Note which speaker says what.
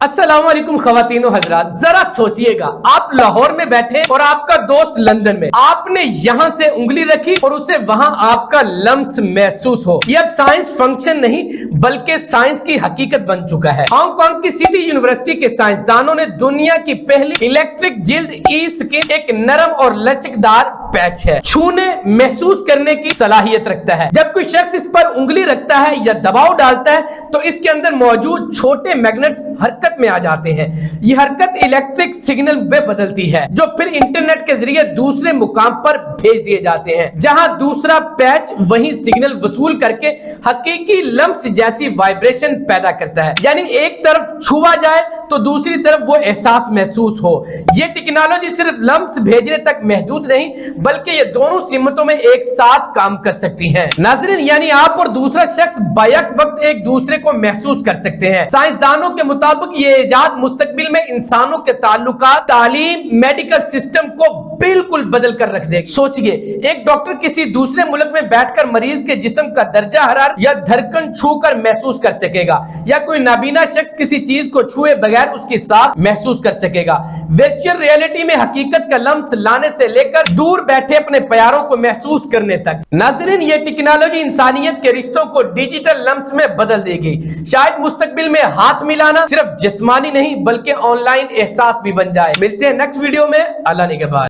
Speaker 1: अस्सलाम वालेकुम ख़वातीन व हज़रात, जरा सोचिएगा, आप लाहौर में बैठे और आपका दोस्त लंदन में। आपने यहां से उंगली रखी और उसे वहां आपका लम्स महसूस हो। ये अब साइंस फंक्शन नहीं बल्कि साइंस की हकीकत बन चुका है। हांगकांग की सिटी यूनिवर्सिटी के साइंसदानों ने दुनिया की पहली इलेक्ट्रिक जिल्द ई स्किन एक नरम और लचकदार पैच है, छूने महसूस करने की सलाहियत रखता है। जब कोई शख्स इस पर उंगली रखता है या दबाव डालता है तो इसके अंदर मौजूद छोटे मैग्नेट्स हरकत में आ जाते हैं। ये हरकत इलेक्ट्रिक सिग्नल में बदलती है जो फिर इंटरनेट के जरिए दूसरे मुकाम पर भेज दिए जाते हैं, जहां दूसरा पैच वही सिग्नल वसूल करके हकीकी लम्स जैसी वाइब्रेशन पैदा करता है। यानी एक तरफ छुआ जाए तो दूसरी तरफ वो एहसास महसूस हो। ये टेक्नोलॉजी सिर्फ लम्स भेजने तक महदूद नहीं बल्कि ये दोनों सीमतों में एक साथ काम कर सकती है। नाज़रीन, यानी आप और दूसरा शख्स बैक वक्त एक दूसरे को महसूस कर सकते हैं। साइंसदानों के मुताबिक ये इजाद मुस्तकबिल में इंसानों के ताल्लुकात, तालीम, मेडिकल सिस्टम को बिल्कुल बदल कर रख देगा। सोचिए, एक डॉक्टर किसी दूसरे मुल्क में बैठकर मरीज के जिस्म का दर्जा हरारत या धड़कन छू कर महसूस कर सकेगा, या कोई नाबीना शख्स किसी चीज को छुए बगैर उसकी सांस महसूस कर सकेगा। वर्चुअल रियलिटी में हकीकत का लम्स लाने से लेकर दूर बैठे अपने प्यारों को महसूस करने तक। नाज़रीन, ये टेक्नोलॉजी इंसानियत के रिश्तों को डिजिटल लम्स में बदल देगी। शायद मुस्तकबिल में हाथ मिलाना सिर्फ जिस्मानी नहीं बल्कि ऑनलाइन एहसास भी बन जाए। मिलते हैं नेक्स्ट वीडियो में। अल्लाह निगहबान।